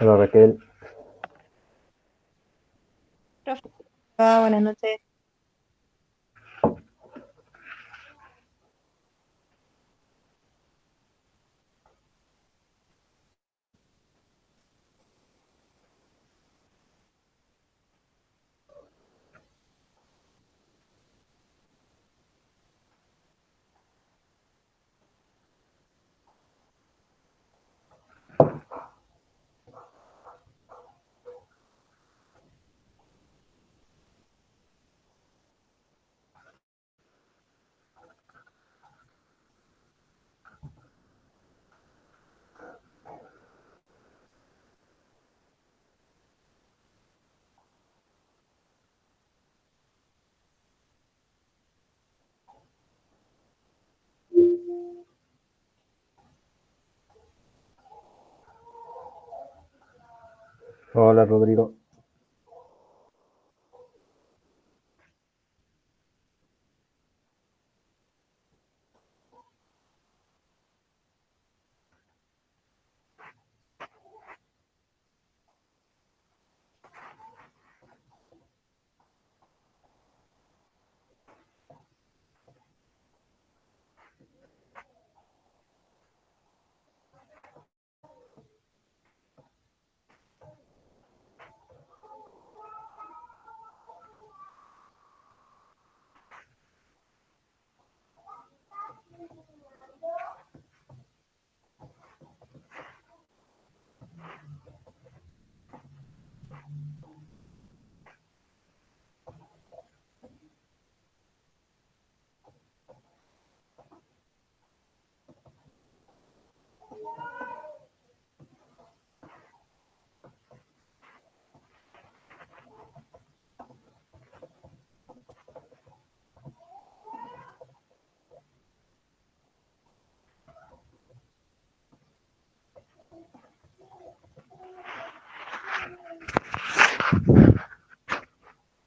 Hola Raquel, Profe, buenas noches. hola Rodrigo.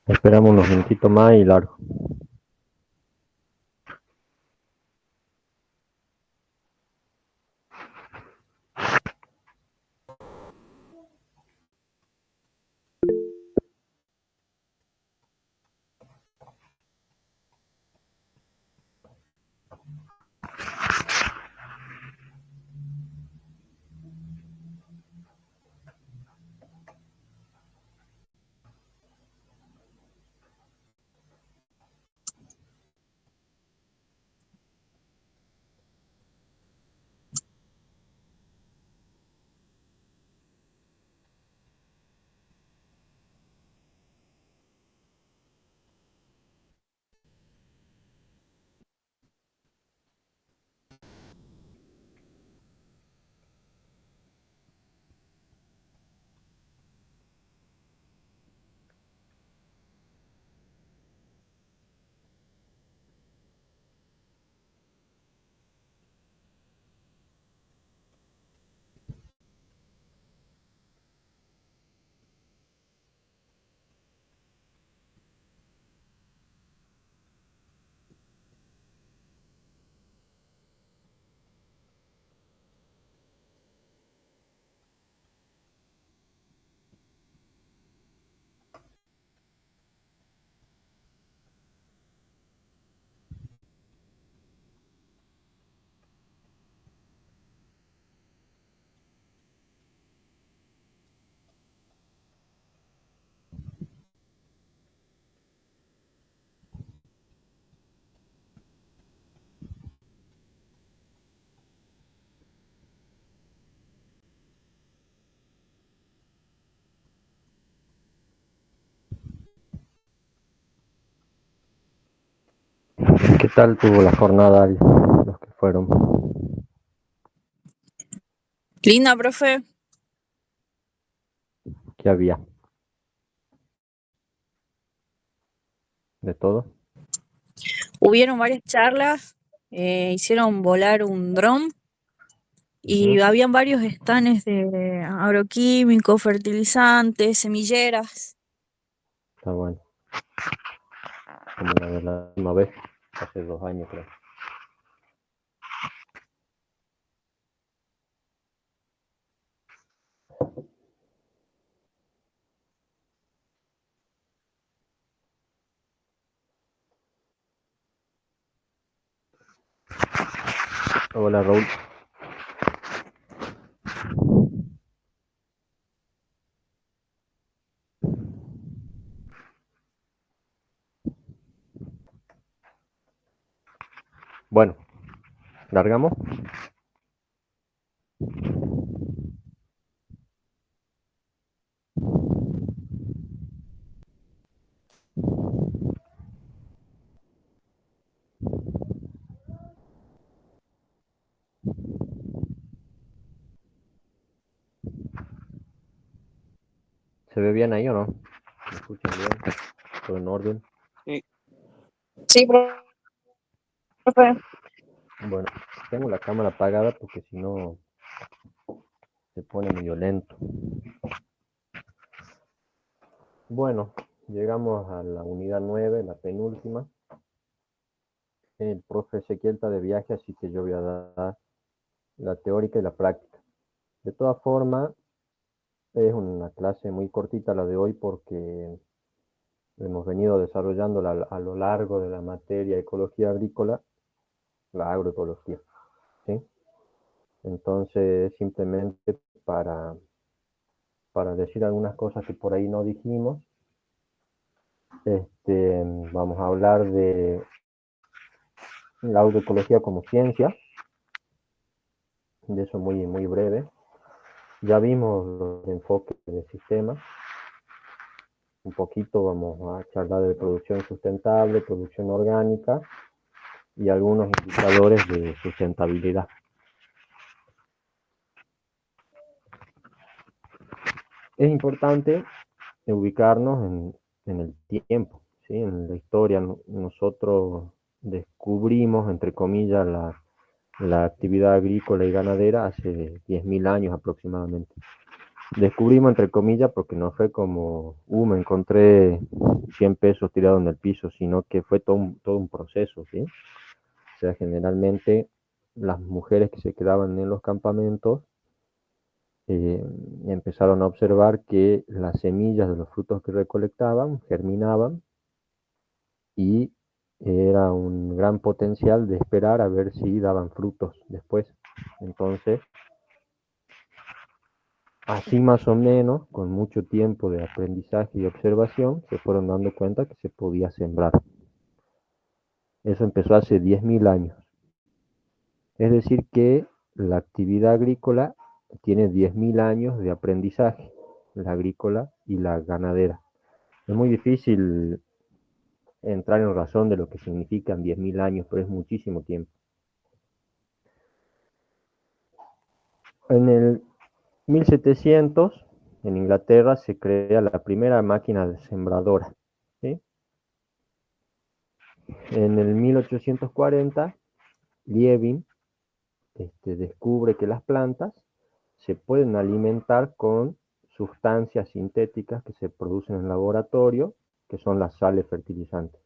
Esperamos unos minutitos más y largo. ¿Qué tal tuvo la jornada los que fueron? Linda, profe. ¿Qué había? ¿De todo? Hubieron varias charlas, hicieron volar un dron y Ujú. habían varios stands de agroquímicos, fertilizantes, semilleras. Está bueno, como la de la última vez, hace 2 años creo. Hola, Raúl. Bueno, largamos. ¿Se ve bien ahí o no? ¿Me escuchan bien? ¿Todo en orden? Sí, profe. Bueno, tengo la cámara apagada porque si no se pone medio lento. Bueno, llegamos a la unidad 9, la penúltima. El profe Ezequiel está de viaje, así que yo voy a dar la teórica y la práctica. De todas formas, es una clase muy cortita la de hoy porque hemos venido desarrollando a lo largo de la materia ecología agrícola, la agroecología, ¿sí? Entonces, simplemente para, para decir algunas cosas que por ahí no dijimos, vamos a hablar de la agroecología como ciencia, de eso muy, muy breve. Ya vimos los enfoques del sistema, un poquito vamos a charlar de producción sustentable, producción orgánica y algunos indicadores de sustentabilidad. Es importante ubicarnos en el tiempo, ¿sí? En la historia. Nosotros descubrimos, entre comillas, la actividad agrícola y ganadera hace 10.000 años aproximadamente. Descubrimos, entre comillas, porque no fue como, me encontré 100 pesos tirados en el piso, sino que fue todo un proceso, ¿sí? O sea, generalmente las mujeres que se quedaban en los campamentos empezaron a observar que las semillas de los frutos que recolectaban germinaban y era un gran potencial de esperar a ver si daban frutos después. Entonces, así más o menos, con mucho tiempo de aprendizaje y observación, se fueron dando cuenta que se podía sembrar. Eso empezó hace 10.000 años. Es decir, que la actividad agrícola tiene 10.000 años de aprendizaje, la agrícola y la ganadera. Es muy difícil entrar en razón de lo que significan 10.000 años, pero es muchísimo tiempo. En el 1700, en Inglaterra, se crea la primera máquina de sembradora, ¿sí? En el 1840, Liebig descubre que las plantas se pueden alimentar con sustancias sintéticas que se producen en laboratorio, que son las sales fertilizantes.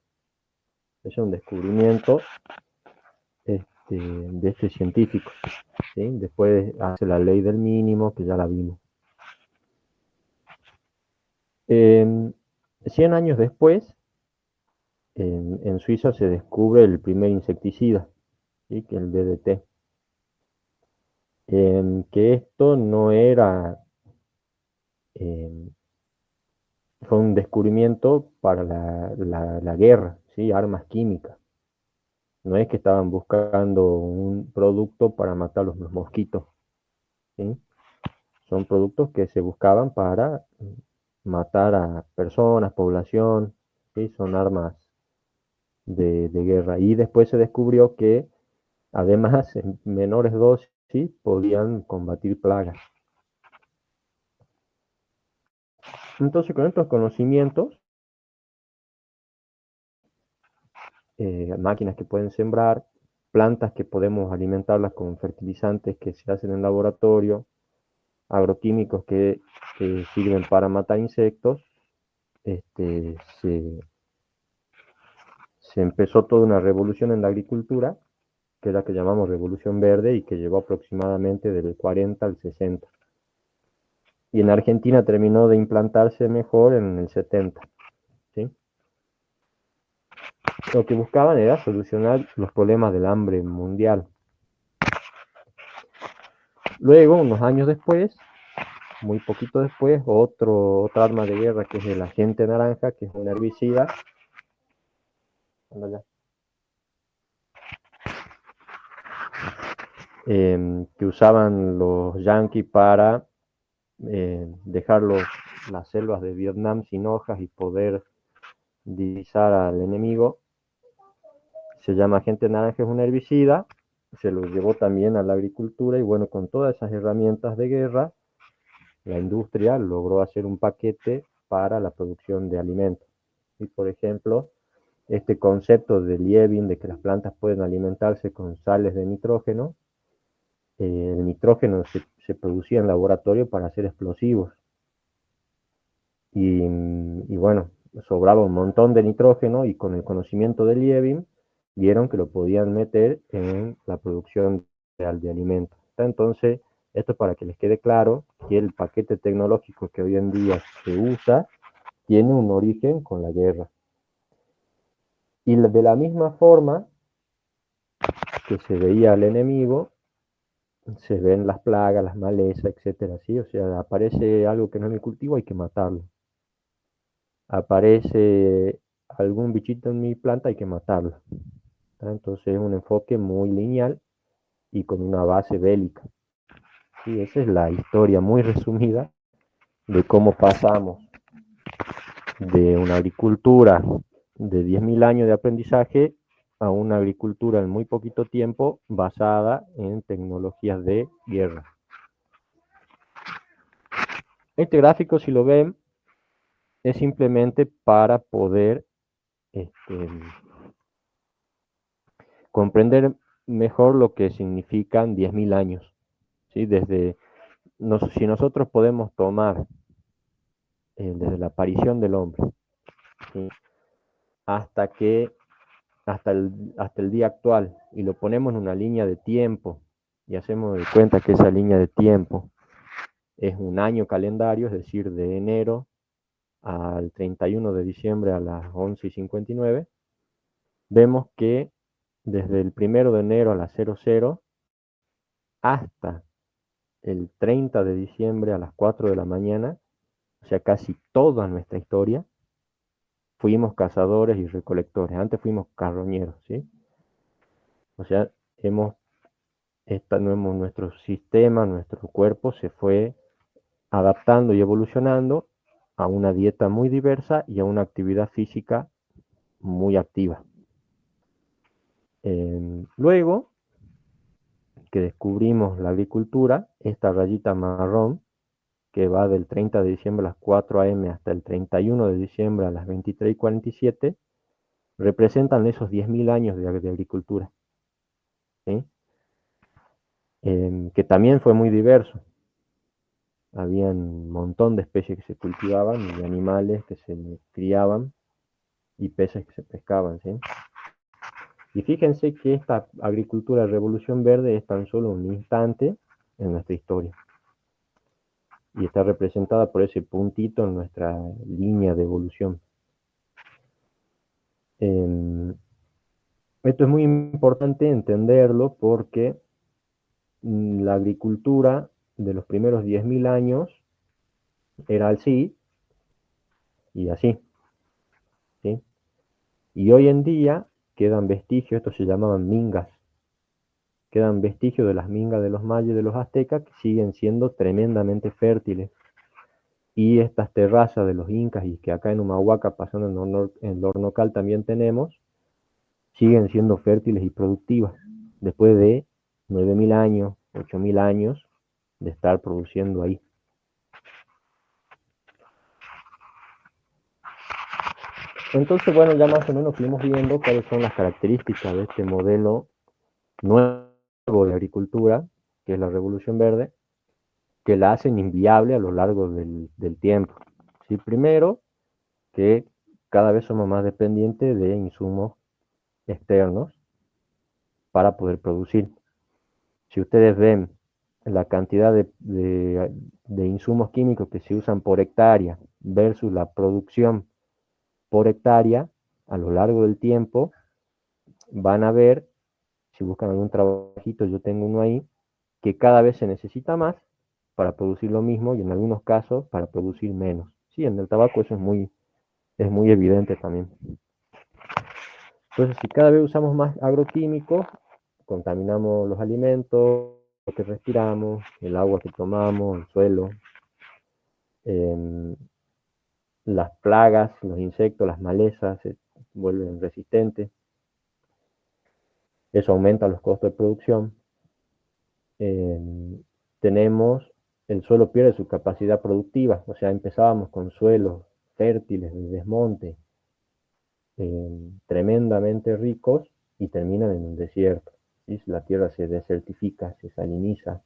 Es un descubrimiento de este científico, ¿sí? Después hace la ley del mínimo, que ya la vimos. 100 años después, en Suiza se descubre el primer insecticida, ¿sí? Que es el DDT. Que esto no era, fue un descubrimiento para la guerra, ¿sí? Armas químicas. No es que estaban buscando un producto para matar los mosquitos, ¿sí? Son productos que se buscaban para matar a personas, población, ¿sí? Son armas de guerra. Y después se descubrió que además en menores dosis podían combatir plagas. Entonces con estos conocimientos, máquinas que pueden sembrar, plantas que podemos alimentarlas con fertilizantes que se hacen en laboratorio, agroquímicos que sirven para matar insectos, se, se empezó toda una revolución en la agricultura, que es la que llamamos Revolución Verde y que llevó aproximadamente del 40 al 60. Y en Argentina terminó de implantarse mejor en el 70, ¿sí? Lo que buscaban era solucionar los problemas del hambre mundial. Luego, unos años después, muy poquito después, otra arma de guerra que es el agente naranja, que es un herbicida, que usaban los yanquis para dejar las selvas de Vietnam sin hojas y poder divisar al enemigo. Se llama agente naranja, es un herbicida, se lo llevó también a la agricultura y bueno, con todas esas herramientas de guerra, la industria logró hacer un paquete para la producción de alimentos. Y por ejemplo, este concepto de Liebig, de que las plantas pueden alimentarse con sales de nitrógeno, el nitrógeno se producía en laboratorio para hacer explosivos. Y bueno, sobraba un montón de nitrógeno y con el conocimiento de Liebig vieron que lo podían meter en la producción real de alimentos. Entonces, esto para que les quede claro que el paquete tecnológico que hoy en día se usa tiene un origen con la guerra. Y de la misma forma que se veía al enemigo, se ven las plagas, las malezas, etcétera, ¿sí? O sea, aparece algo que no es mi cultivo, hay que matarlo. Aparece algún bichito en mi planta, hay que matarlo. Entonces es un enfoque muy lineal y con una base bélica. Y esa es la historia muy resumida de cómo pasamos de una agricultura de 10.000 años de aprendizaje a una agricultura en muy poquito tiempo basada en tecnologías de guerra. Este gráfico, si lo ven, es simplemente para poder comprender mejor lo que significan 10.000 años. ¿Sí? Si nosotros podemos tomar desde la aparición del hombre, ¿sí? hasta que hasta el día actual y lo ponemos en una línea de tiempo y hacemos de cuenta que esa línea de tiempo es un año calendario, es decir, de enero al 31 de diciembre a las 11:59, vemos que desde el 1 de enero a las 00 hasta el 30 de diciembre a las 4 de la mañana, o sea, casi toda nuestra historia, fuimos cazadores y recolectores. Antes fuimos carroñeros, ¿sí? O sea, nuestro sistema, nuestro cuerpo se fue adaptando y evolucionando a una dieta muy diversa y a una actividad física muy activa. Luego que descubrimos la agricultura, esta rayita marrón, que va del 30 de diciembre a las 4 a.m. hasta el 31 de diciembre a las 23:47, representan esos 10.000 años de agricultura, ¿sí? Que también fue muy diverso. Había un montón de especies que se cultivaban, y animales que se criaban, y peces que se pescaban, ¿sí? Y fíjense que esta agricultura revolución verde es tan solo un instante en nuestra historia. Y está representada por ese puntito en nuestra línea de evolución. Esto es muy importante entenderlo porque la agricultura de los primeros 10.000 años era así y así, ¿sí? Y hoy en día quedan vestigios, estos se llamaban mingas, quedan vestigios de las mingas de los mayas y de los aztecas que siguen siendo tremendamente fértiles. Y estas terrazas de los incas y que acá en Humahuaca, pasando en Lornocal también tenemos, siguen siendo fértiles y productivas después de 9.000 años, 8.000 años de estar produciendo ahí. Entonces, bueno, ya más o menos fuimos viendo cuáles son las características de este modelo nuevo de agricultura, que es la Revolución Verde, que la hacen inviable a lo largo del tiempo. ¿Sí? Primero, que cada vez somos más dependientes de insumos externos para poder producir. Si ustedes ven la cantidad de insumos químicos que se usan por hectárea versus la producción por hectárea a lo largo del tiempo, van a ver, si buscan algún trabajito, yo tengo uno ahí, que cada vez se necesita más para producir lo mismo y en algunos casos para producir menos. Sí, en el tabaco eso es muy evidente también. Entonces, si cada vez usamos más agroquímicos, contaminamos los alimentos que respiramos, el agua que tomamos, el suelo, eh, las plagas, los insectos, las malezas se vuelven resistentes. Eso aumenta los costos de producción. Tenemos, el suelo pierde su capacidad productiva, o sea, empezábamos con suelos fértiles de desmonte, tremendamente ricos y terminan en un desierto. ¿Sí? La tierra se desertifica, se saliniza.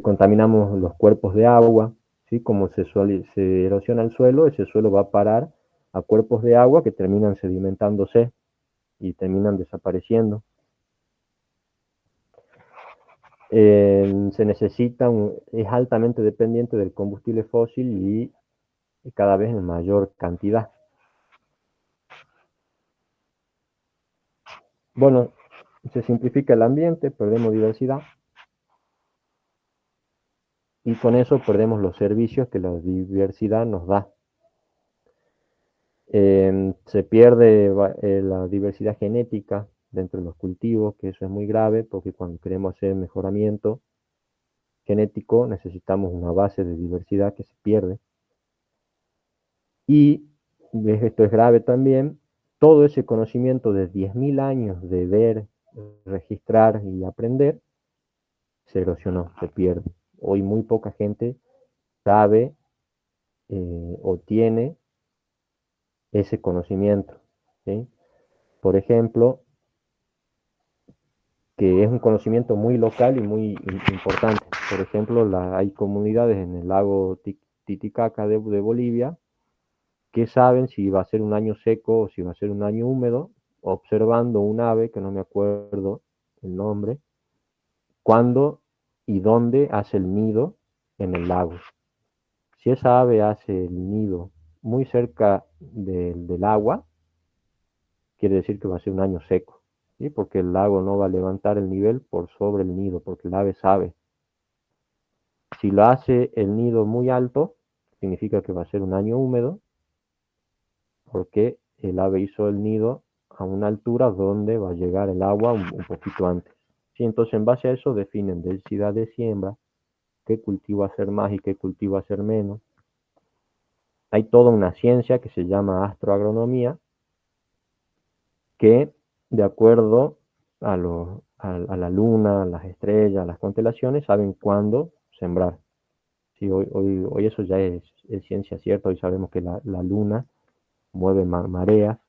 Contaminamos los cuerpos de agua, ¿sí? Como se erosiona el suelo, ese suelo va a parar a cuerpos de agua que terminan sedimentándose y terminan desapareciendo. Se necesita, es altamente dependiente del combustible fósil y cada vez en mayor cantidad. Bueno, se simplifica el ambiente, perdemos diversidad y con eso perdemos los servicios que la diversidad nos da. Se pierde la diversidad genética dentro de los cultivos, que eso es muy grave porque cuando queremos hacer mejoramiento genético necesitamos una base de diversidad que se pierde. Y esto es grave también, todo ese conocimiento de 10.000 años de ver, registrar y aprender se erosionó, se pierde. Hoy muy poca gente sabe o tiene ese conocimiento. ¿Sí? Por ejemplo, que es un conocimiento muy local y muy importante. Por ejemplo, hay comunidades en el lago Titicaca de Bolivia que saben si va a ser un año seco o si va a ser un año húmedo, observando un ave, que no me acuerdo el nombre, cuándo y dónde hace el nido en el lago. Si esa ave hace el nido muy cerca del agua, quiere decir que va a ser un año seco, ¿sí? Porque el lago no va a levantar el nivel por sobre el nido, porque el ave sabe. Si lo hace el nido muy alto, significa que va a ser un año húmedo, porque el ave hizo el nido a una altura donde va a llegar el agua un poquito antes. ¿Sí? Entonces, en base a eso definen densidad de siembra, qué cultivo hacer más y qué cultivo hacer menos. Hay toda una ciencia que se llama astroagronomía, que de acuerdo a la luna, a las estrellas, a las constelaciones, saben cuándo sembrar. Sí, hoy eso ya es ciencia cierta, hoy sabemos que la luna mueve mareas,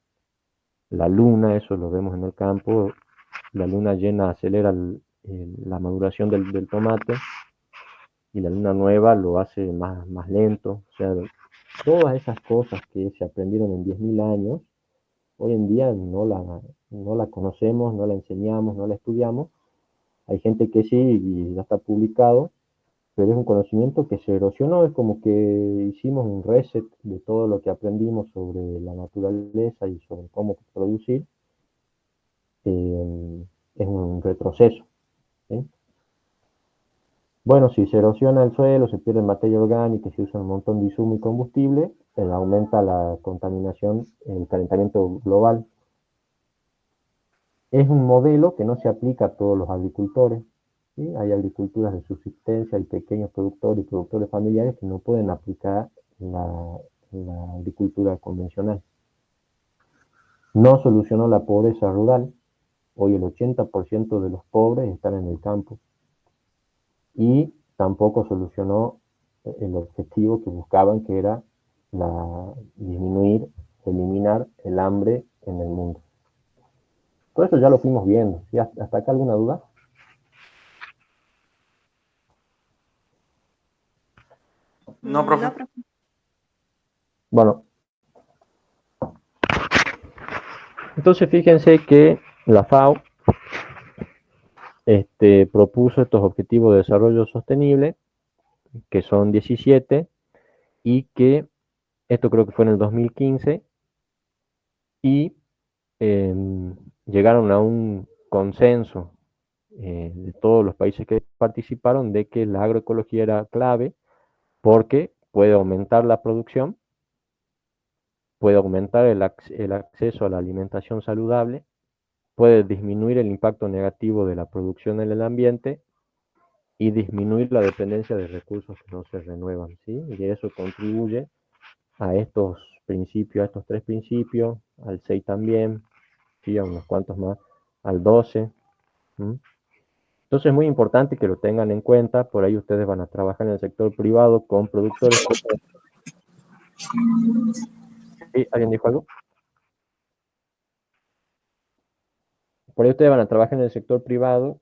la luna, eso lo vemos en el campo, la luna llena acelera la maduración del tomate y la luna nueva lo hace más lento. O sea, todas esas cosas que se aprendieron en 10.000 años, hoy en día no la conocemos, no la enseñamos, no la estudiamos. Hay gente que sí y ya está publicado, pero es un conocimiento que se erosionó, es como que hicimos un reset de todo lo que aprendimos sobre la naturaleza y sobre cómo producir. Es un retroceso. ¿Sí? Bueno, si se erosiona el suelo, se pierde materia orgánica, se usa un montón de insumo y combustible, aumenta la contaminación, el calentamiento global. Es un modelo que no se aplica a todos los agricultores. ¿Sí? Hay agriculturas de subsistencia, hay pequeños productores y productores familiares que no pueden aplicar la agricultura convencional. No solucionó la pobreza rural. Hoy el 80% de los pobres están en el campo. Y tampoco solucionó el objetivo que buscaban, que era disminuir, eliminar el hambre en el mundo. Todo eso ya lo fuimos viendo. ¿Sí? ¿Hasta acá alguna duda? No, profe. Bueno, entonces fíjense que la FAO propuso estos objetivos de desarrollo sostenible, que son 17, y que esto creo que fue en el 2015, y llegaron a un consenso de todos los países que participaron de que la agroecología era clave porque puede aumentar la producción, puede aumentar el acceso a la alimentación saludable, puede disminuir el impacto negativo de la producción en el ambiente y disminuir la dependencia de recursos que no se renuevan, ¿sí? Y eso contribuye a estos principios, a estos 3 principios, al 6 también, ¿sí? A unos cuantos más, al 12. ¿Sí? Entonces es muy importante que lo tengan en cuenta, por ahí ustedes van a trabajar en el sector privado con productores. ¿Sí? ¿Alguien dijo algo? Por ahí ustedes van a trabajar en el sector privado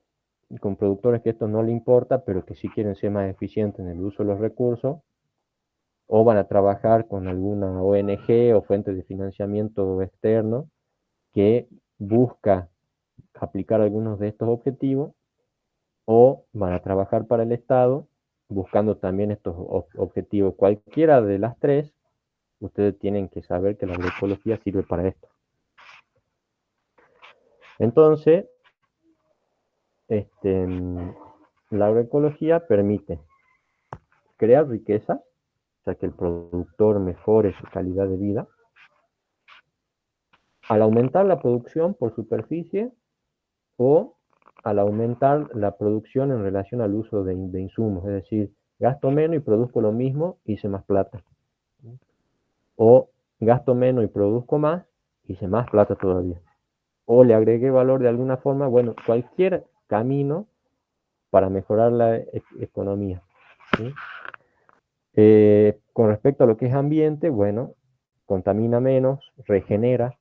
con productores que esto no le importa, pero que sí quieren ser más eficientes en el uso de los recursos, o van a trabajar con alguna ONG o fuente de financiamiento externo que busca aplicar algunos de estos objetivos, o van a trabajar para el Estado buscando también estos objetivos. Cualquiera de las 3, ustedes tienen que saber que la agroecología sirve para esto. Entonces, la agroecología permite crear riqueza, o sea, que el productor mejore su calidad de vida, al aumentar la producción por superficie o al aumentar la producción en relación al uso de insumos, es decir, gasto menos y produzco lo mismo, hice más plata. O gasto menos y produzco más, hice más plata todavía. O le agregué valor de alguna forma, bueno, cualquier camino para mejorar la economía. ¿Sí? Con respecto a lo que es ambiente, bueno, contamina menos, regenera,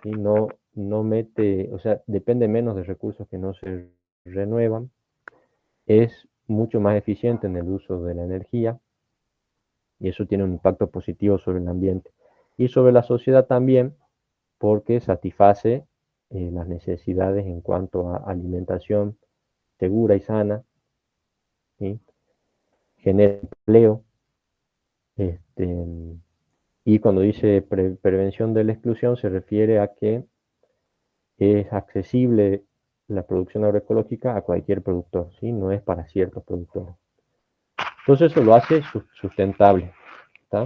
¿sí? No mete, o sea, depende menos de recursos que no se renuevan, es mucho más eficiente en el uso de la energía y eso tiene un impacto positivo sobre el ambiente y sobre la sociedad también, porque satisface las necesidades en cuanto a alimentación segura y sana, ¿sí? Genera empleo, y cuando dice prevención de la exclusión se refiere a que es accesible la producción agroecológica a cualquier productor, ¿sí? No es para ciertos productores. Entonces eso lo hace sustentable. ¿Tá?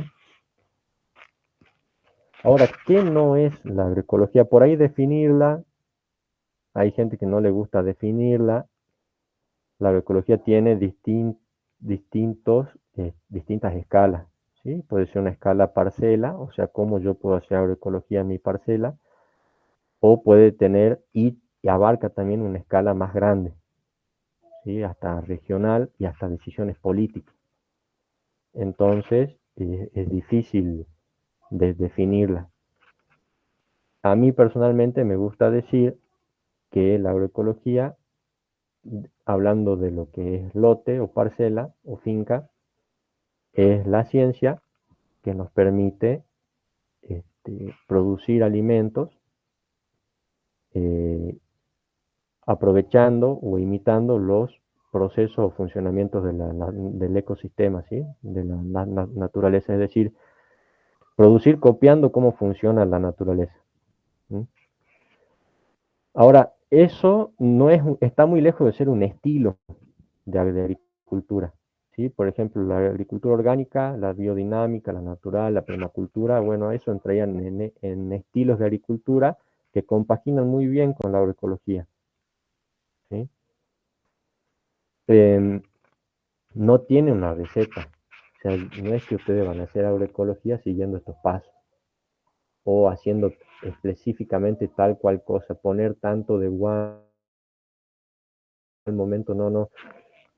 Ahora, ¿qué no es la agroecología? Por ahí definirla, hay gente que no le gusta definirla. La agroecología tiene distintas escalas, ¿sí? Puede ser una escala parcela, o sea, cómo yo puedo hacer agroecología en mi parcela, o puede tener y abarca también una escala más grande, ¿sí? Hasta regional y hasta decisiones políticas. Entonces, es difícil de definirla. A mí personalmente me gusta decir que la agroecología, hablando de lo que es lote o parcela o finca, es la ciencia que nos permite producir alimentos eh, aprovechando o imitando los procesos o funcionamientos del ecosistema, ¿sí? De la naturaleza, es decir, producir copiando cómo funciona la naturaleza. ¿Sí? Ahora, eso no es, está muy lejos de ser un estilo de agricultura. ¿Sí? Por ejemplo, la agricultura orgánica, la biodinámica, la natural, la permacultura, bueno, eso entrarían en estilos de agricultura que compaginan muy bien con la agroecología. ¿Sí? No tiene una receta. O sea, no es que ustedes van a hacer agroecología siguiendo estos pasos o haciendo específicamente tal cual cosa, poner tanto de igual momento, no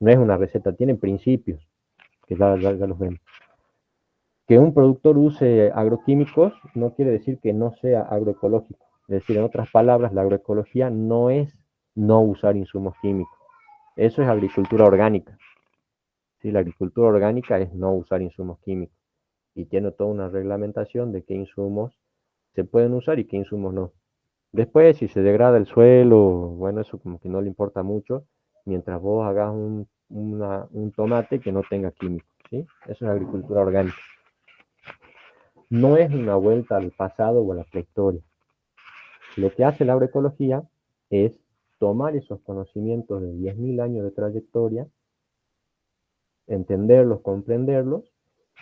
es una receta, tiene principios que ya los vemos. Que un productor use agroquímicos no quiere decir que no sea agroecológico. Es decir, en otras palabras, la agroecología no es no usar insumos químicos. Eso es agricultura orgánica. ¿Sí? La agricultura orgánica es no usar insumos químicos y tiene toda una reglamentación de qué insumos se pueden usar y qué insumos no. Después, si se degrada el suelo, bueno, eso como que no le importa mucho, mientras vos hagas un tomate que no tenga químicos, ¿sí? Eso es agricultura orgánica. No es una vuelta al pasado o a la prehistoria. Lo que hace la agroecología es tomar esos conocimientos de 10.000 años de trayectoria, entenderlos, comprenderlos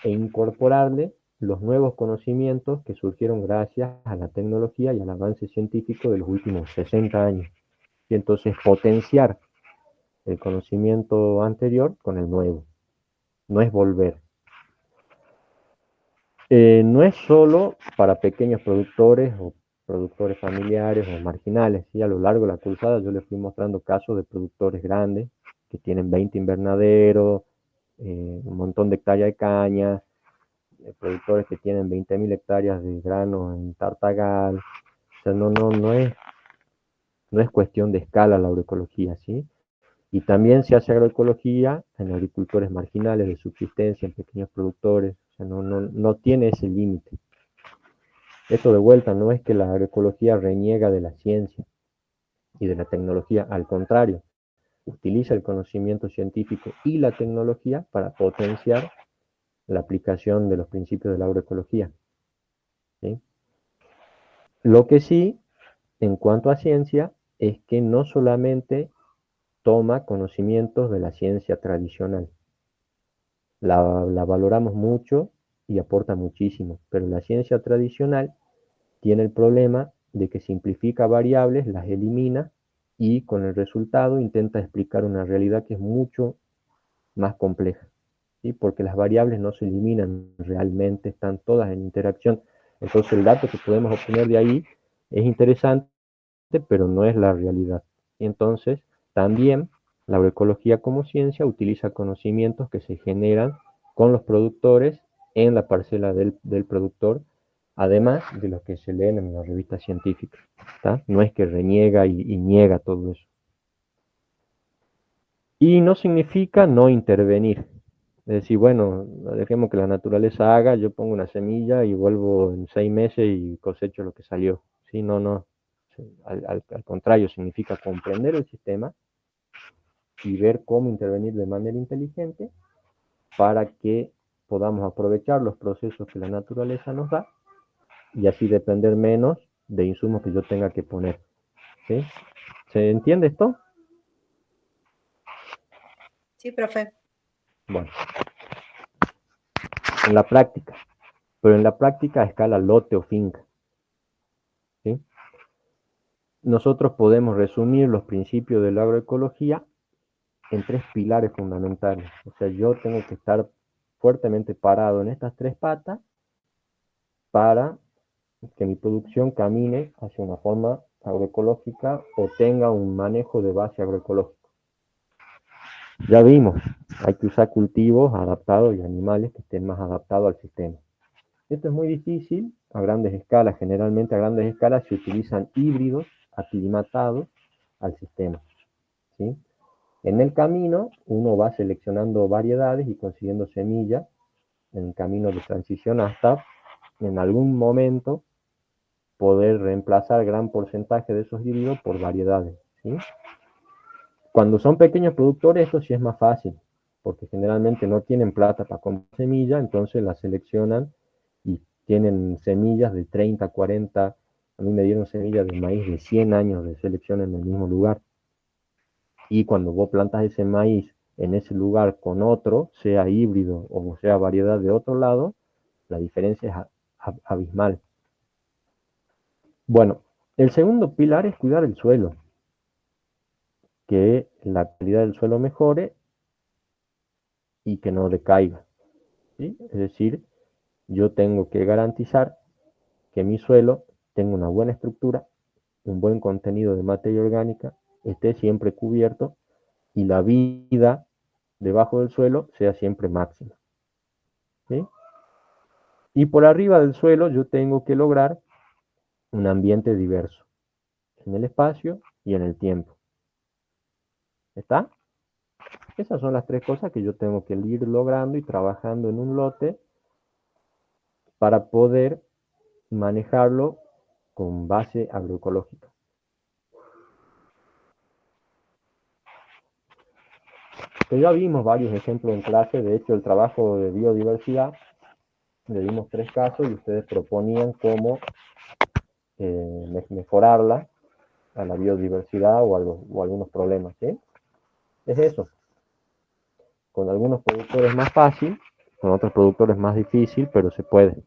e incorporarle los nuevos conocimientos que surgieron gracias a la tecnología y al avance científico de los últimos 60 años. Y entonces potenciar el conocimiento anterior con el nuevo. No es volver. No es solo para pequeños productores o productores familiares o marginales. ¿Sí? A lo largo de la cruzada yo les fui mostrando casos de productores grandes que tienen 20 invernaderos, un montón de hectáreas de caña, productores que tienen 20.000 hectáreas de grano en Tartagal. O sea, no es cuestión de escala la agroecología, ¿sí? Y también se hace agroecología en agricultores marginales de subsistencia, en pequeños productores. O sea, no tiene ese límite. Esto de vuelta no es que la agroecología reniega de la ciencia y de la tecnología, al contrario, utiliza el conocimiento científico y la tecnología para potenciar la aplicación de los principios de la agroecología. ¿Sí? Lo que sí, en cuanto a ciencia, es que no solamente toma conocimientos de la ciencia tradicional. La valoramos mucho y aporta muchísimo, pero la ciencia tradicional tiene el problema de que simplifica variables, las elimina y con el resultado intenta explicar una realidad que es mucho más compleja, ¿sí? Porque las variables no se eliminan realmente, están todas en interacción. Entonces el dato que podemos obtener de ahí es interesante, pero no es la realidad. Y entonces también la agroecología como ciencia utiliza conocimientos que se generan con los productores en la parcela del productor, además de los que se leen en las revistas científicas. ¿Tá? No es que reniega y niega todo eso. Y no significa no intervenir. Es decir, bueno, dejemos que la naturaleza haga, yo pongo una semilla y vuelvo en 6 meses y cosecho lo que salió. ¿Sí? No. Al contrario, significa comprender el sistema y ver cómo intervenir de manera inteligente para que podamos aprovechar los procesos que la naturaleza nos da y así depender menos de insumos que yo tenga que poner. ¿Sí? ¿Se entiende esto? Sí, profe. Bueno, en la práctica, pero en la práctica a escala lote o finca. ¿Sí? Nosotros podemos resumir los principios de la agroecología en 3 pilares fundamentales. O sea, yo tengo que estar fuertemente parado en estas 3 patas para que mi producción camine hacia una forma agroecológica o tenga un manejo de base agroecológico. Ya vimos, hay que usar cultivos adaptados y animales que estén más adaptados al sistema. Esto es muy difícil a grandes escalas. Generalmente a grandes escalas se utilizan híbridos aclimatados al sistema. ¿Sí? En el camino uno va seleccionando variedades y consiguiendo semillas en el camino de transición hasta en algún momento poder reemplazar gran porcentaje de esos híbridos por variedades. ¿Sí? Cuando son pequeños productores esto sí es más fácil, porque generalmente no tienen plata para comprar semilla, entonces la seleccionan y tienen semillas de 30, 40, a mí me dieron semillas de maíz de 100 años de selección en el mismo lugar. Y cuando vos plantas ese maíz en ese lugar con otro, sea híbrido o sea variedad de otro lado, la diferencia es abismal. Bueno, el segundo pilar es cuidar el suelo, que la calidad del suelo mejore y que no decaiga. ¿Sí? Es decir, yo tengo que garantizar que mi suelo tenga una buena estructura, un buen contenido de materia orgánica, esté siempre cubierto y la vida debajo del suelo sea siempre máxima. ¿Sí? Y por arriba del suelo yo tengo que lograr un ambiente diverso en el espacio y en el tiempo. ¿Está? Esas son las 3 cosas que yo tengo que ir logrando y trabajando en un lote para poder manejarlo con base agroecológica. Pero ya vimos varios ejemplos en clase, de hecho el trabajo de biodiversidad, le dimos 3 casos y ustedes proponían cómo mejorarla a la biodiversidad o algunos problemas, ¿sí? Es eso. Con algunos productores más fácil, con otros productores más difícil, pero se puede.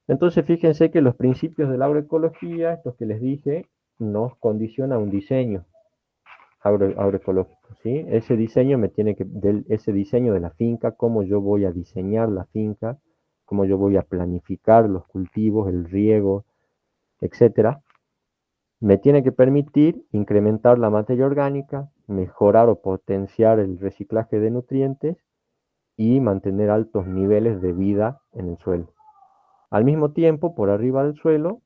Entonces fíjense que los principios de la agroecología, estos que les dije, nos condiciona un diseño agroecológico, ¿sí? Ese diseño ese diseño de la finca, cómo yo voy a diseñar la finca, cómo yo voy a planificar los cultivos, el riego, etcétera, me tiene que permitir incrementar la materia orgánica, mejorar o potenciar el reciclaje de nutrientes y mantener altos niveles de vida en el suelo. Al mismo tiempo, por arriba del suelo,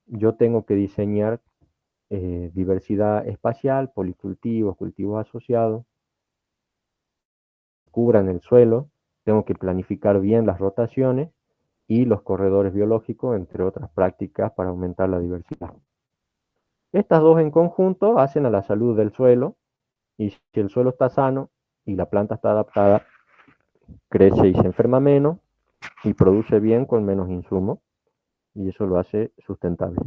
yo tengo que diseñar diversidad espacial, policultivos, cultivos asociados, cubran el suelo, tengo que planificar bien las rotaciones y los corredores biológicos, entre otras prácticas para aumentar la diversidad. Estas dos en conjunto hacen a la salud del suelo, y si el suelo está sano y la planta está adaptada, crece y se enferma menos y produce bien con menos insumos, y eso lo hace sustentable.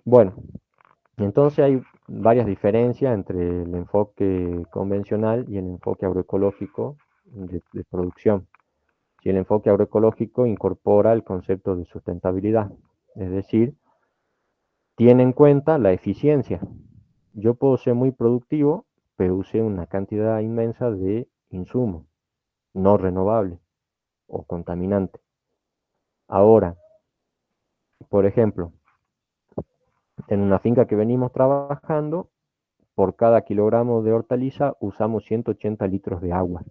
Bueno, entonces hay varias diferencias entre el enfoque convencional y el enfoque agroecológico de producción. Si el enfoque agroecológico incorpora el concepto de sustentabilidad, es decir, tiene en cuenta la eficiencia. Yo puedo ser muy productivo, pero use una cantidad inmensa de insumos no renovables o contaminantes. Ahora, por ejemplo, en una finca que venimos trabajando, por cada kilogramo de hortaliza usamos 180 litros de agua.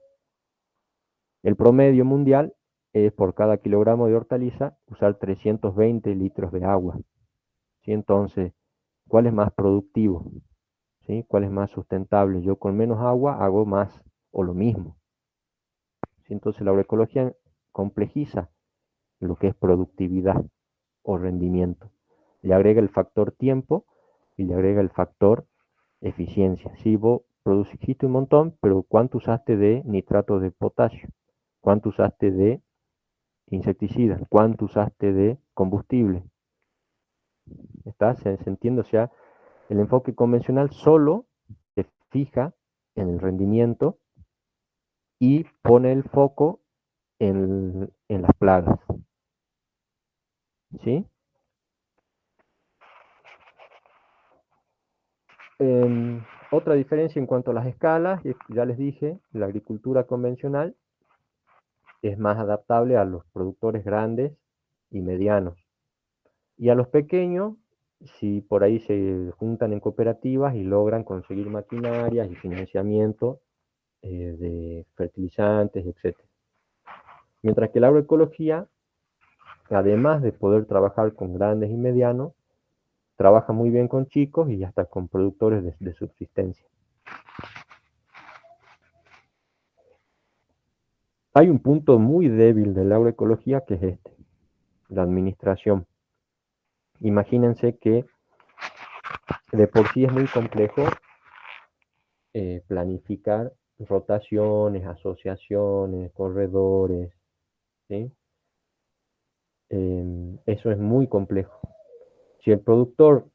El promedio mundial es por cada kilogramo de hortaliza usar 320 litros de agua. ¿Sí? Entonces, ¿cuál es más productivo? ¿Sí? ¿Cuál es más sustentable? Yo con menos agua hago más o lo mismo. ¿Sí? Entonces la agroecología complejiza lo que es productividad o rendimiento. Le agrega el factor tiempo y le agrega el factor eficiencia. Si vos produciste un montón, pero ¿cuánto usaste de nitrato de potasio? ¿Cuánto usaste de insecticidas? ¿Cuánto usaste de combustible? ¿Está? ¿Se entiende? O sea, el enfoque convencional solo se fija en el rendimiento y pone el foco en las plagas. ¿Sí? Otra diferencia en cuanto a las escalas, ya les dije, la agricultura convencional es más adaptable a los productores grandes y medianos. Y a los pequeños, si por ahí se juntan en cooperativas y logran conseguir maquinarias y financiamiento de fertilizantes, etc. Mientras que la agroecología, además de poder trabajar con grandes y medianos, trabaja muy bien con chicos y hasta con productores de subsistencia. Hay un punto muy débil de la agroecología que es este, la administración. Imagínense que de por sí es muy complejo planificar rotaciones, asociaciones, corredores, ¿sí? Eso es muy complejo. Si el productor,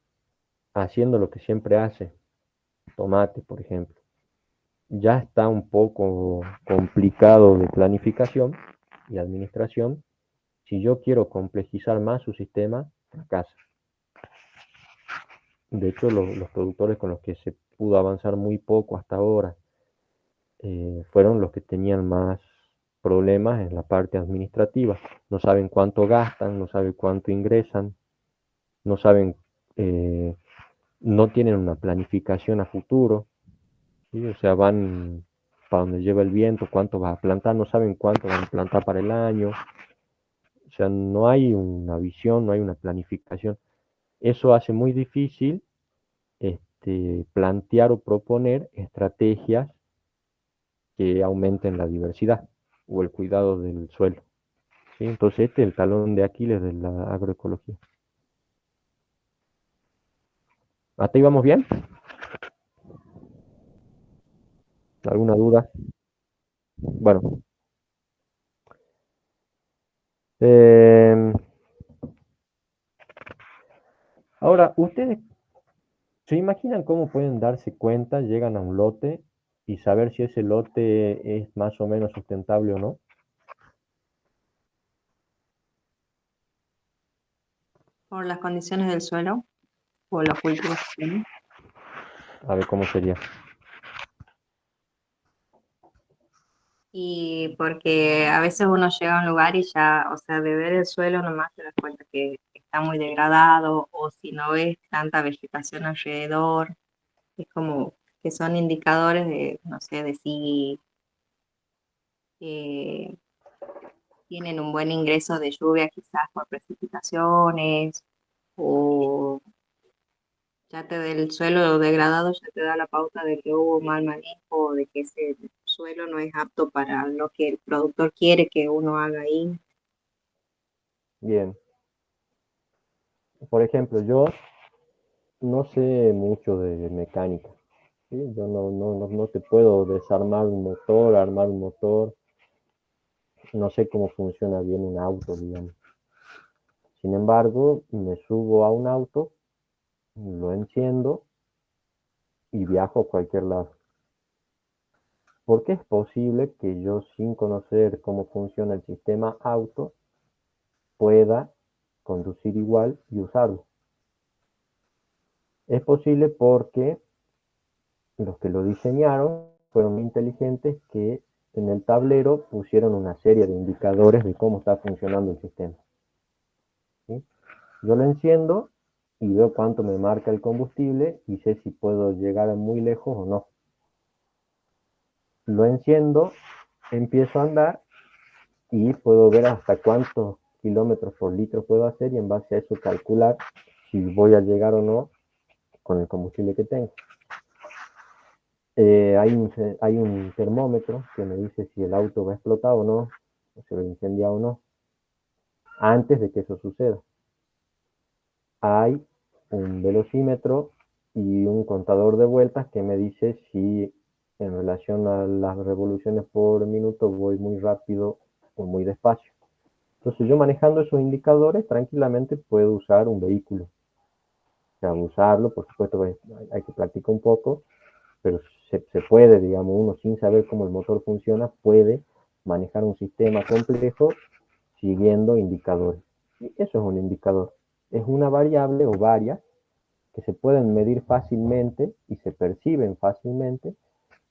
haciendo lo que siempre hace, tomate, por ejemplo, ya está un poco complicado de planificación y administración, si yo quiero complejizar más su sistema, fracasa. De hecho, los productores con los que se pudo avanzar muy poco hasta ahora fueron los que tenían más problemas en la parte administrativa. No saben cuánto gastan, no saben cuánto ingresan, no saben, no tienen una planificación a futuro, ¿sí? O sea, van para donde lleva el viento, cuánto vas a plantar, no saben cuánto van a plantar para el año. O sea, no hay una visión, no hay una planificación. Eso hace muy difícil plantear o proponer estrategias que aumenten la diversidad o el cuidado del suelo. ¿Sí? Entonces este es el talón de Aquiles de la agroecología. ¿Hasta ahí vamos bien? ¿Alguna duda? Bueno, Em, Ahora, ¿ustedes se imaginan cómo pueden darse cuenta, llegan a un lote y saber si ese lote es más o menos sustentable o no? Por las condiciones del suelo o los cultivos que tiene. A ver cómo sería. Y porque a veces uno llega a un lugar y ya, o sea, de ver el suelo nomás te das cuenta que está muy degradado, o si no ves tanta vegetación alrededor, es como que son indicadores de, no sé, de si eh, tienen un buen ingreso de lluvia quizás por precipitaciones, o ya te el suelo degradado ya te da la pauta de que hubo mal manejo, o de que ese suelo no es apto para lo que el productor quiere que uno haga ahí. Bien. Por ejemplo, yo no sé mucho de mecánica, ¿sí? Yo no te puedo desarmar un motor, armar un motor, no sé cómo funciona bien un auto, digamos. Sin embargo, me subo a un auto, lo enciendo y viajo a cualquier lado. ¿Por qué es posible que yo, sin conocer cómo funciona el sistema auto, pueda conducir igual y usarlo? Es posible porque los que lo diseñaron fueron inteligentes que en el tablero pusieron una serie de indicadores de cómo está funcionando el sistema, ¿sí? Yo lo enciendo y veo cuánto me marca el combustible y sé si puedo llegar muy lejos o no. Lo enciendo, empiezo a andar y puedo ver hasta cuántos kilómetros por litro puedo hacer y en base a eso calcular si voy a llegar o no con el combustible que tengo. Hay un termómetro que me dice si el auto va a explotar o no, o se va a incendiar o no, antes de que eso suceda. Hay un velocímetro y un contador de vueltas que me dice si en relación a las revoluciones por minuto voy muy rápido o muy despacio. Entonces yo manejando esos indicadores tranquilamente puedo usar un vehículo. O sea, usarlo, por supuesto, hay que practicar un poco, pero se puede, digamos, uno sin saber cómo el motor funciona, puede manejar un sistema complejo siguiendo indicadores. Y eso es un indicador. Es una variable o varias que se pueden medir fácilmente y se perciben fácilmente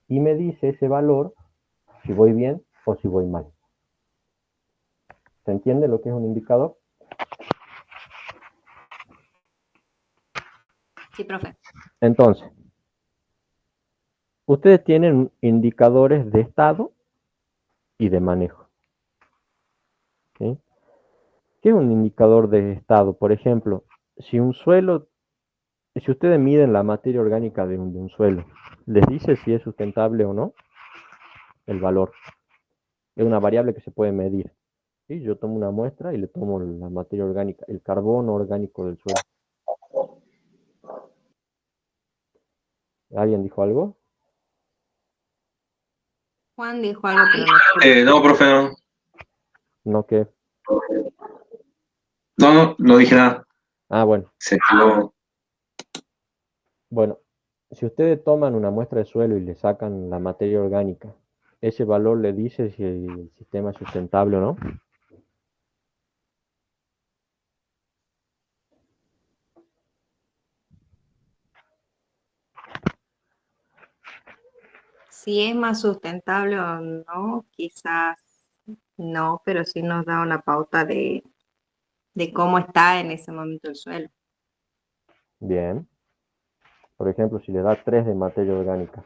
y me dice ese valor si voy bien o si voy mal. ¿Se entiende lo que es un indicador? Sí, profe. Entonces, ustedes tienen indicadores de estado y de manejo, ¿sí? ¿Qué es un indicador de estado? Por ejemplo, si un suelo, si ustedes miden la materia orgánica de un suelo, les dice si es sustentable o no el valor. Es una variable que se puede medir. ¿Sí? Yo tomo una muestra y le tomo la materia orgánica, el carbono orgánico del suelo. ¿Alguien dijo algo? Juan dijo algo, pero no sé. No, profe, no. No que. No dije nada. Ah, bueno. Se quedó. Bueno, si ustedes toman una muestra de suelo y le sacan la materia orgánica, ese valor le dice si el sistema es sustentable o no. Si es más sustentable o no, quizás no, pero sí nos da una pauta de cómo está en ese momento el suelo. Bien. Por ejemplo, si le da 3 de materia orgánica,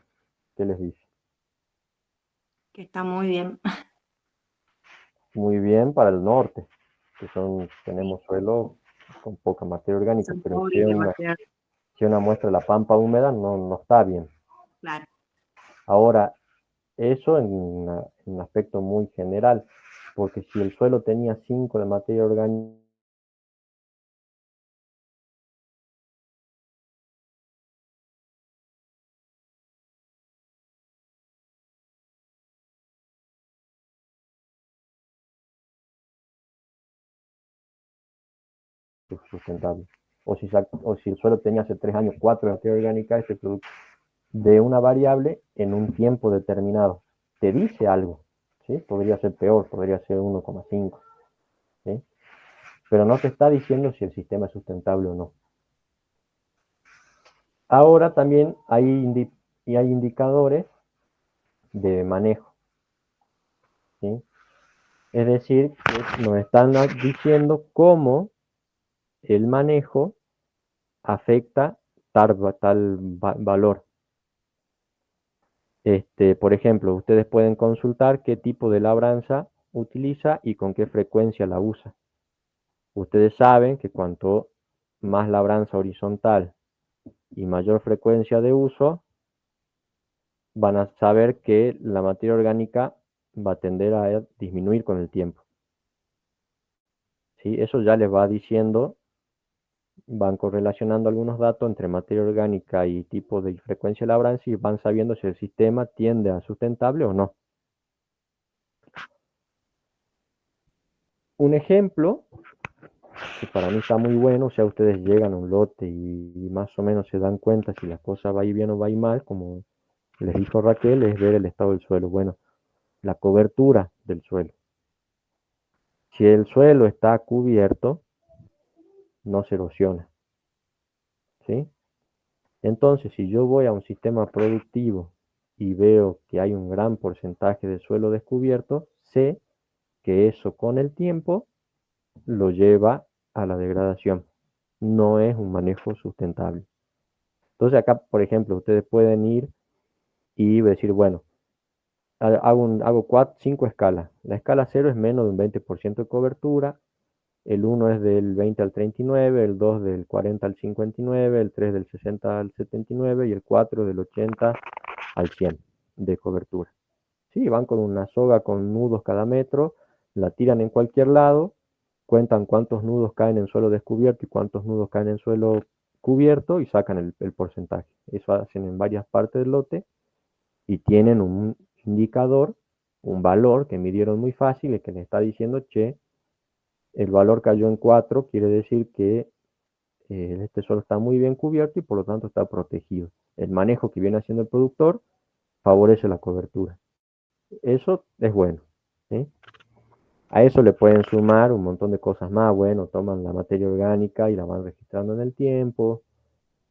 ¿qué les dice? Que está muy bien. Muy bien para el norte, que Sí, tenemos suelo con poca materia orgánica, son pero pobres de material, si una muestra de la pampa húmeda no está bien. claro. Ahora, eso en un aspecto muy general, porque si el suelo tenía 5 de materia orgánica, sustentable. O si el suelo tenía hace 3 años 4 de materia orgánica, ese producto de una variable en un tiempo determinado. Te dice algo, ¿sí? Podría ser peor, podría ser 1,5, ¿sí? Pero no te está diciendo si el sistema es sustentable o no. Ahora también hay indicadores de manejo, ¿sí? Es decir, que nos están diciendo cómo el manejo afecta tal valor. Por ejemplo, ustedes pueden consultar qué tipo de labranza utiliza y con qué frecuencia la usa. Ustedes saben que cuanto más labranza horizontal y mayor frecuencia de uso, van a saber que la materia orgánica va a tender a disminuir con el tiempo. ¿Sí? Eso ya les va diciendo, van correlacionando algunos datos entre materia orgánica y tipo de frecuencia de labranza y van sabiendo si el sistema tiende a sustentable o no. Un ejemplo, que para mí está muy bueno, o sea, ustedes llegan a un lote y más o menos se dan cuenta si la cosa va a ir bien o va a ir mal, como les dijo Raquel, es ver el estado del suelo. Bueno, la cobertura del suelo. Si el suelo está cubierto, no se erosiona, ¿sí? Entonces, si yo voy a un sistema productivo y veo que hay un gran porcentaje de suelo descubierto, sé que eso con el tiempo lo lleva a la degradación. No es un manejo sustentable. Entonces acá, por ejemplo, ustedes pueden ir y decir, bueno, hago 5 escalas. La escala 0 es menos de un 20% de cobertura, el 1 es del 20 al 39, el 2 del 40 al 59, el 3 del 60 al 79 y el 4 del 80 al 100 de cobertura. Sí, van con una soga con nudos cada metro, la tiran en cualquier lado, cuentan cuántos nudos caen en suelo descubierto y cuántos nudos caen en suelo cubierto y sacan el porcentaje. Eso hacen en varias partes del lote y tienen un indicador, un valor que midieron muy fácil y que les está diciendo, che, el valor cayó en 4, quiere decir que este suelo está muy bien cubierto y por lo tanto está protegido. El manejo que viene haciendo el productor favorece la cobertura. Eso es bueno, ¿sí? A eso le pueden sumar un montón de cosas más. Bueno, toman la materia orgánica y la van registrando en el tiempo.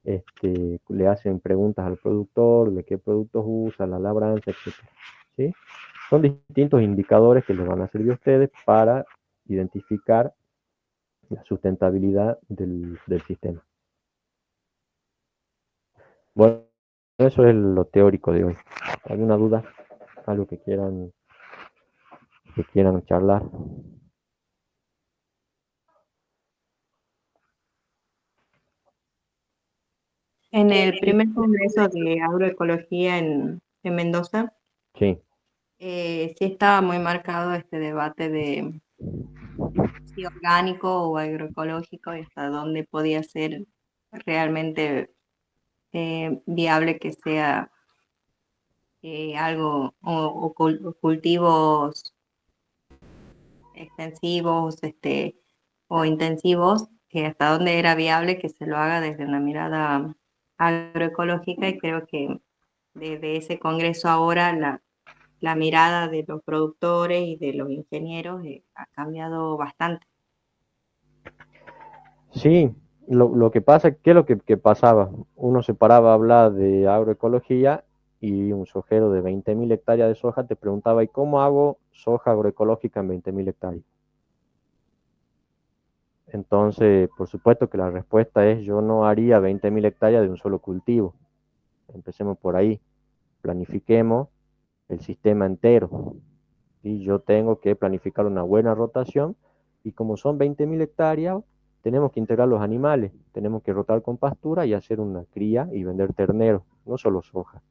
Le hacen preguntas al productor de qué productos usa, la labranza, etc. ¿Sí? Son distintos indicadores que les van a servir a ustedes para identificar la sustentabilidad del sistema. Bueno, eso es lo teórico de hoy. ¿Alguna duda? ¿Algo que quieran charlar? En el primer congreso de agroecología en Mendoza, Sí. sí estaba muy marcado este debate de si orgánico o agroecológico y hasta dónde podía ser realmente viable que sea algo o cultivos extensivos o intensivos, que hasta dónde era viable que se lo haga desde una mirada agroecológica y creo que desde ese congreso ahora la mirada de los productores y de los ingenieros ha cambiado bastante. Sí, lo que pasa, ¿qué es lo que pasaba? Uno se paraba a hablar de agroecología y un sojero de 20.000 hectáreas de soja te preguntaba, ¿y cómo hago soja agroecológica en 20.000 hectáreas? Entonces, por supuesto que la respuesta es, yo no haría 20.000 hectáreas de un solo cultivo. Empecemos por ahí, planifiquemos el sistema entero. Y yo tengo que planificar una buena rotación y como son 20.000 hectáreas, tenemos que integrar los animales, tenemos que rotar con pastura y hacer una cría y vender terneros, no solo soja.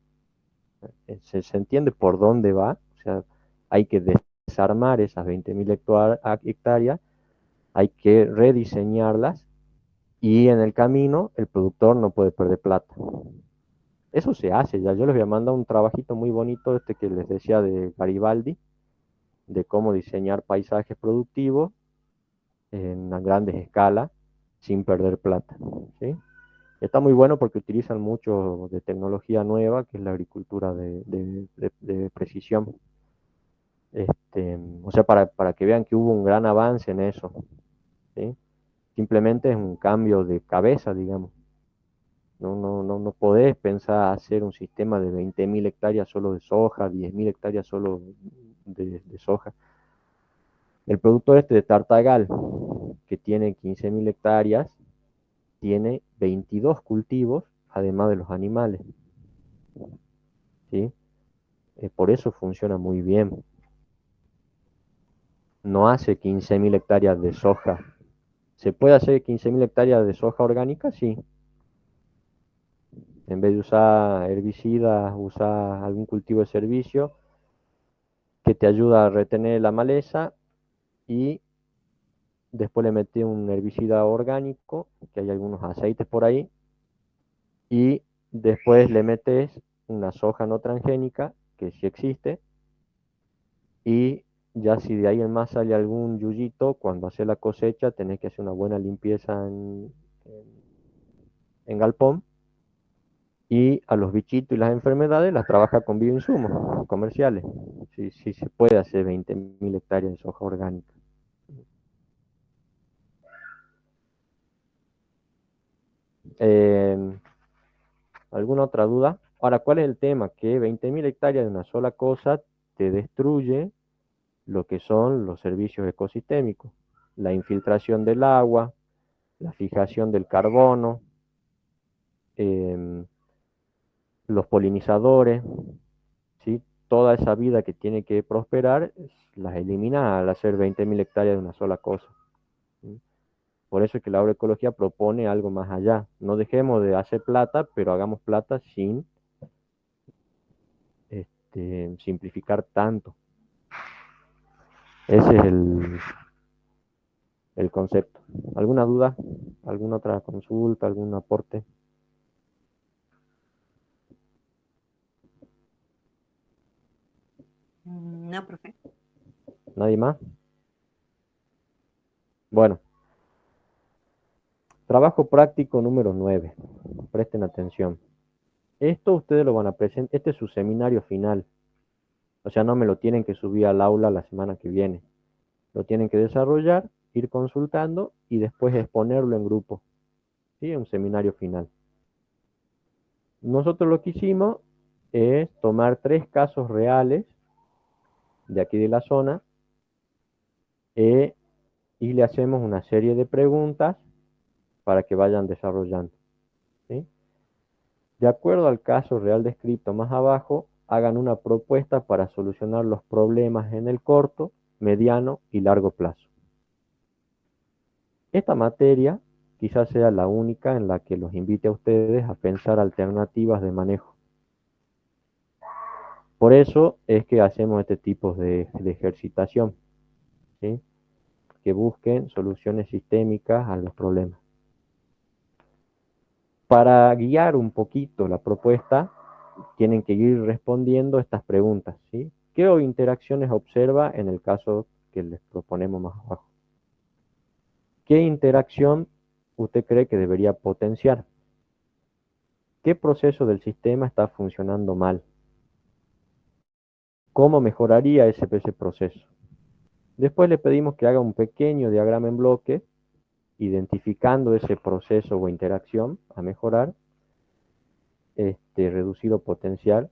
Se entiende por dónde va, o sea, hay que desarmar esas 20.000 hectáreas, hay que rediseñarlas y en el camino el productor no puede perder plata. Eso se hace ya, yo les voy a mandar un trabajito muy bonito, que les decía de Garibaldi, de cómo diseñar paisajes productivos en una grandes escala. sin perder plata, ¿sí? Está muy bueno porque utilizan mucho de tecnología nueva, que es la agricultura de precisión. O sea, para que vean que hubo un gran avance en eso, ¿sí? Simplemente es un cambio de cabeza, digamos. No podés pensar hacer un sistema de 20.000 hectáreas solo de soja, 10.000 hectáreas solo de soja. El productor este de Tartagal, que tiene 15.000 hectáreas, tiene 22 cultivos, además de los animales, ¿sí? Por eso funciona muy bien. No hace 15.000 hectáreas de soja. ¿Se puede hacer 15.000 hectáreas de soja orgánica? Sí. En vez de usar herbicidas, usar algún cultivo de servicio que te ayuda a retener la maleza y después le metes un herbicida orgánico, que hay algunos aceites por ahí, y después le metes una soja no transgénica, que sí existe, y ya si de ahí en más sale algún yuyito, cuando hace la cosecha tenés que hacer una buena limpieza en galpón, y a los bichitos y las enfermedades las trabaja con bioinsumos comerciales. Sí, sí se puede hacer 20.000 hectáreas de soja orgánica. Eh, ¿Alguna otra duda? Ahora, ¿cuál es el tema? Que 20.000 hectáreas de una sola cosa te destruye lo que son los servicios ecosistémicos, la infiltración del agua, la fijación del carbono, eh, los polinizadores, ¿sí? Toda esa vida que tiene que prosperar, las elimina al hacer 20.000 hectáreas de una sola cosa, ¿sí? Por eso es que la agroecología propone algo más allá. No dejemos de hacer plata, pero hagamos plata sin simplificar tanto. Ese es el concepto. ¿Alguna duda? ¿Alguna otra consulta? ¿Algún aporte? No, profe. ¿Nadie más? Bueno, trabajo práctico número 9. Presten atención. Esto ustedes lo van a presentar, este es su seminario final. O sea, no me lo tienen que subir al aula la semana que viene. Lo tienen que desarrollar, ir consultando y después exponerlo en grupo. ¿Sí? Un seminario final. Nosotros lo que hicimos es tomar 3 casos reales de aquí de la zona y le hacemos una serie de preguntas para que vayan desarrollando, ¿sí? De acuerdo al caso real descrito más abajo, hagan una propuesta para solucionar los problemas en el corto, mediano y largo plazo. Esta materia quizás sea la única en la que los invite a ustedes a pensar alternativas de manejo. Por eso es que hacemos este tipo de ejercitación, ¿sí? Que busquen soluciones sistémicas a los problemas. Para guiar un poquito la propuesta, tienen que ir respondiendo estas preguntas, ¿sí? ¿Qué interacciones observa en el caso que les proponemos más abajo? ¿Qué interacción usted cree que debería potenciar? ¿Qué proceso del sistema está funcionando mal? ¿Cómo mejoraría ese proceso? Después le pedimos que haga un pequeño diagrama en bloque, identificando ese proceso o interacción a mejorar, reducido potencial.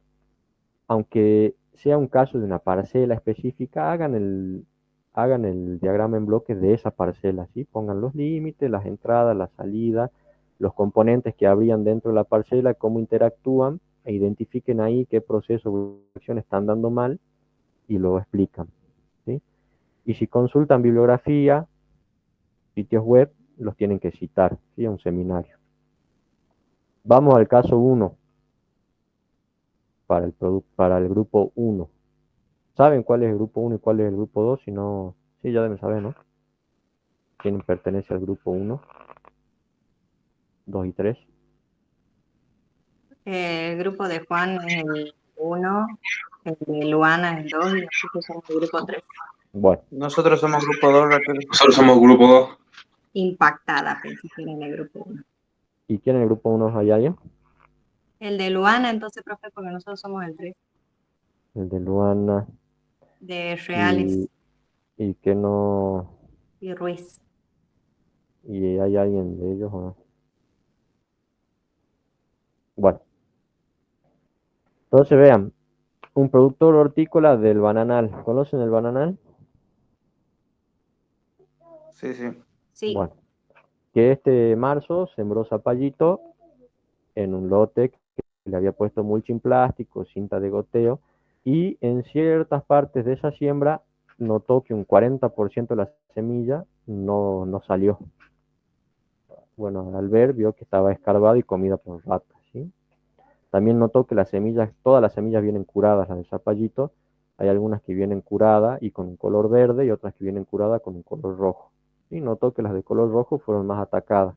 Aunque sea un caso de una parcela específica, hagan el diagrama en bloque de esa parcela, ¿sí? Pongan los límites, las entradas, las salidas, los componentes que habrían dentro de la parcela, cómo interactúan, e identifiquen ahí qué proceso o acción están dando mal y lo explican, ¿sí? Y si consultan bibliografía, sitios web, los tienen que citar, ¿sí? A un seminario. Vamos al caso 1 para el grupo 1. ¿Saben cuál es el grupo 1 y cuál es el grupo 2? Si no, sí, ya deben saber, ¿no? ¿Quién pertenece al grupo 1, 2 y 3? El grupo de Juan es el 1, el de Luana es el 2 y nosotros somos el grupo 3. Bueno, Nosotros somos grupo 2, Raquel. Nosotros somos grupo 2. impactada, pensé que era en el grupo 1. ¿Y quién en el grupo 1 hay alguien? El de Luana, entonces, profe, porque nosotros somos el 3 El de Luana de y, Reales y que no, y Ruiz. y hay alguien de ellos o no. Bueno, entonces vean, un productor hortícola del bananal. ¿Conocen el bananal? Sí, sí. Sí, Bueno, que este marzo sembró zapallito en un lote que le había puesto mulching plástico, cinta de goteo, y en ciertas partes de esa siembra notó que un 40% de la semilla no salió. Bueno, al ver vio que estaba escarbado y comida por ratas, ¿sí? También notó que las semillas, todas las semillas vienen curadas, las del zapallito. Hay algunas que vienen curadas y con un color verde y otras que vienen curadas con un color rojo. Y notó que las de color rojo fueron más atacadas.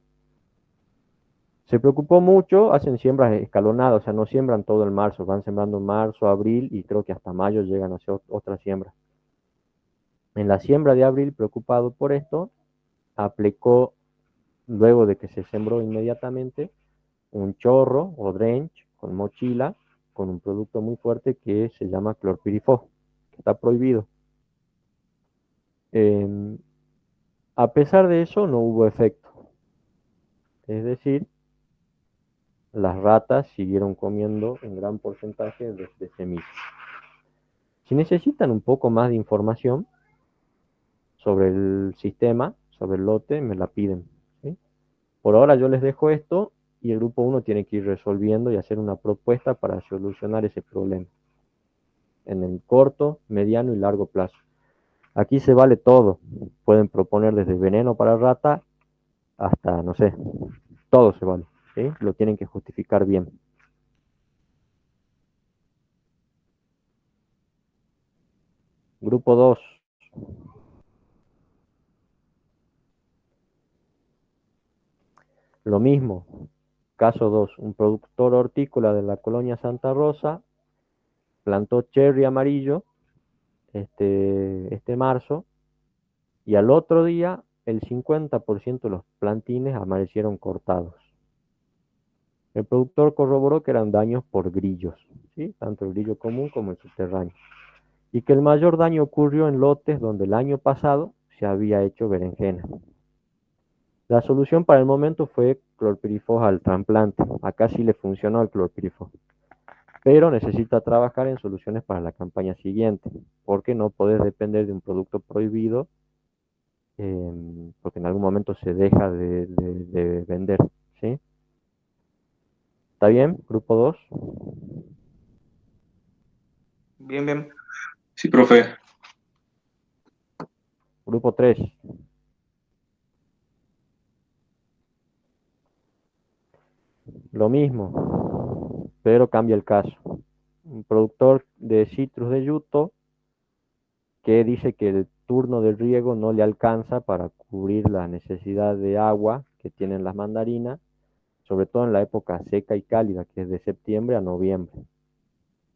Se preocupó mucho, hacen siembras escalonadas, o sea, no siembran todo en marzo, van sembrando en marzo, abril y creo que hasta mayo llegan a hacer otra siembra. En la siembra de abril, preocupado por esto, aplicó, luego de que se sembró inmediatamente, un chorro o drench con mochila, con un producto muy fuerte que se llama clorpirifos, que está prohibido. Eh, a pesar de eso, no hubo efecto. Es decir, las ratas siguieron comiendo un gran porcentaje de semillas. Si necesitan un poco más de información sobre el sistema, sobre el lote, me la piden, ¿sí? Por ahora yo les dejo esto y el grupo 1 tiene que ir resolviendo y hacer una propuesta para solucionar ese problema en el corto, mediano y largo plazo. Aquí se vale todo. Pueden proponer desde veneno para rata hasta, no sé, todo se vale, ¿sí? Lo tienen que justificar bien. Grupo 2. Lo mismo. Caso 2. Un productor hortícola de la colonia Santa Rosa plantó cherry amarillo este marzo y al otro día el 50% de los plantines amanecieron cortados. El productor corroboró que eran daños por grillos, ¿sí? Tanto el grillo común como el subterráneo, y que el mayor daño ocurrió en lotes donde el año pasado se había hecho berenjena. La solución para el momento fue clorpirifos al trasplante. Acá sí le funcionó el clorpirifos, pero necesita trabajar en soluciones para la campaña siguiente, porque no podés depender de un producto prohibido, porque en algún momento se deja de vender, ¿sí? ¿Está bien? Grupo 2. Bien, bien. Sí, profe. Grupo 3. Lo mismo, pero cambia el caso. Un productor de citrus de yuto que dice que el turno de riego no le alcanza para cubrir la necesidad de agua que tienen las mandarinas, sobre todo en la época seca y cálida, que es de septiembre a noviembre.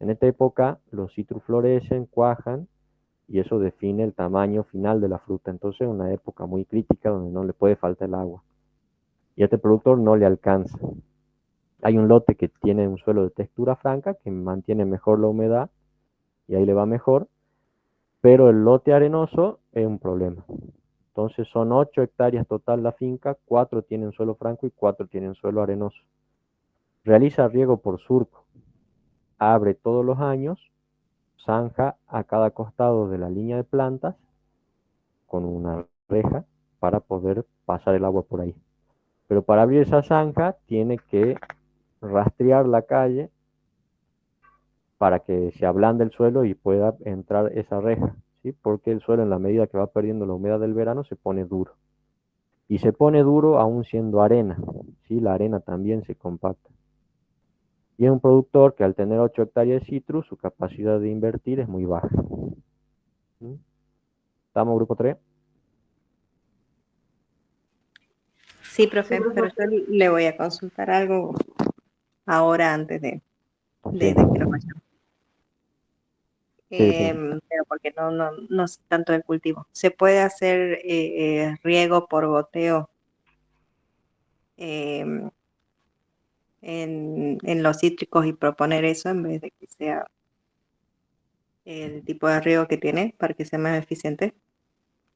En esta época los citrus florecen, cuajan y eso define el tamaño final de la fruta. Entonces es una época muy crítica donde no le puede faltar el agua. Y a este productor no le alcanza. Hay un lote que tiene un suelo de textura franca que mantiene mejor la humedad y ahí le va mejor, pero el lote arenoso es un problema. Entonces son 8 hectáreas total la finca, 4 tienen suelo franco y 4 tienen suelo arenoso. Realiza riego por surco, abre todos los años, zanja a cada costado de la línea de plantas con una reja para poder pasar el agua por ahí. Pero para abrir esa zanja tiene que rastrear la calle para que se ablande el suelo y pueda entrar esa reja, ¿sí? Porque el suelo en la medida que va perdiendo la humedad del verano se pone duro. Y se pone duro aún siendo arena, ¿sí? La arena también se compacta. Y es un productor que al tener 8 hectáreas de citrus, su capacidad de invertir es muy baja. ¿Sí? ¿Estamos grupo 3? sí, profe, pero yo le voy a consultar algo ahora antes Sí. de que nos vayamos. Sí. pero porque no sé tanto del cultivo. Se puede hacer riego por goteo em, en los cítricos y proponer eso en vez de que sea el tipo de riego que tiene para que sea más eficiente.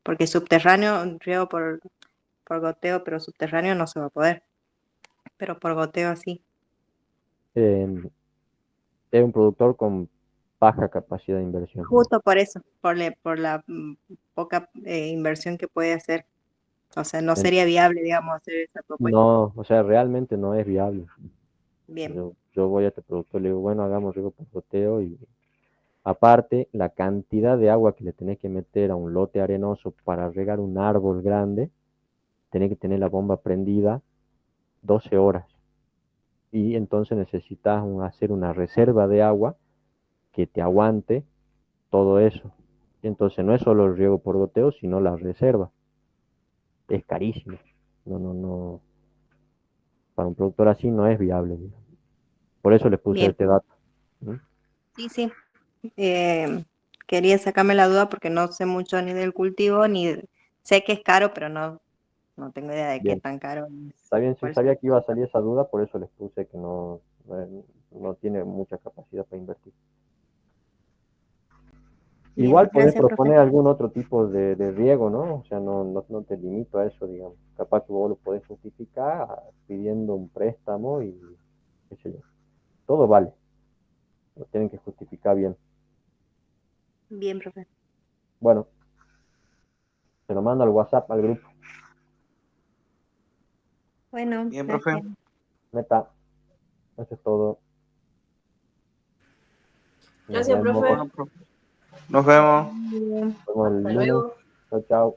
Porque subterráneo, riego por goteo, pero subterráneo no se va a poder. Pero por goteo así. Eh, es un productor con baja capacidad de inversión. Justo por eso, por la poca inversión que puede hacer. O sea, no En- sería viable, digamos, hacer esa propuesta. No, o sea, realmente no es viable. Bien, Yo voy a este productor, le digo, bueno, hagamos riego por goteo y aparte, la cantidad de agua que le tenés que meter a un lote arenoso para regar un árbol grande, tenés que tener la bomba prendida 12 horas. Y entonces necesitas hacer una reserva de agua que te aguante todo eso. Y entonces no es solo el riego por goteo, sino la reserva. Es carísimo. No. Para un productor así no es viable. Digamos. Por eso les puse bien. este dato. ¿Mm? Sí. Quería sacarme la duda porque no sé mucho ni del cultivo, ni sé que es caro, pero no tengo idea de qué Bien. tan caro es. Está bien, sí Por eso sabía le que iba a pregunto. salir esa duda, por eso les puse que no tiene mucha capacidad para invertir. Bien, Igual puedes gracias, profe. proponer algún otro tipo de riego, ¿no? O sea, no te limito a eso, digamos. Capaz que vos lo podés justificar pidiendo un préstamo y qué sé yo. Todo vale, lo tienen que justificar bien. Bien, profe. Bueno, se lo mando al WhatsApp, al grupo. Bueno, Bien, profe. gracias. Meta, eso es todo. Nos Gracias, profe. vemos, Bueno, profe. Nos vemos. Bien. nos vemos el Hasta lunes. luego. Chao, chao.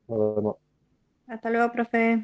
Nos vemos. Hasta luego, profe.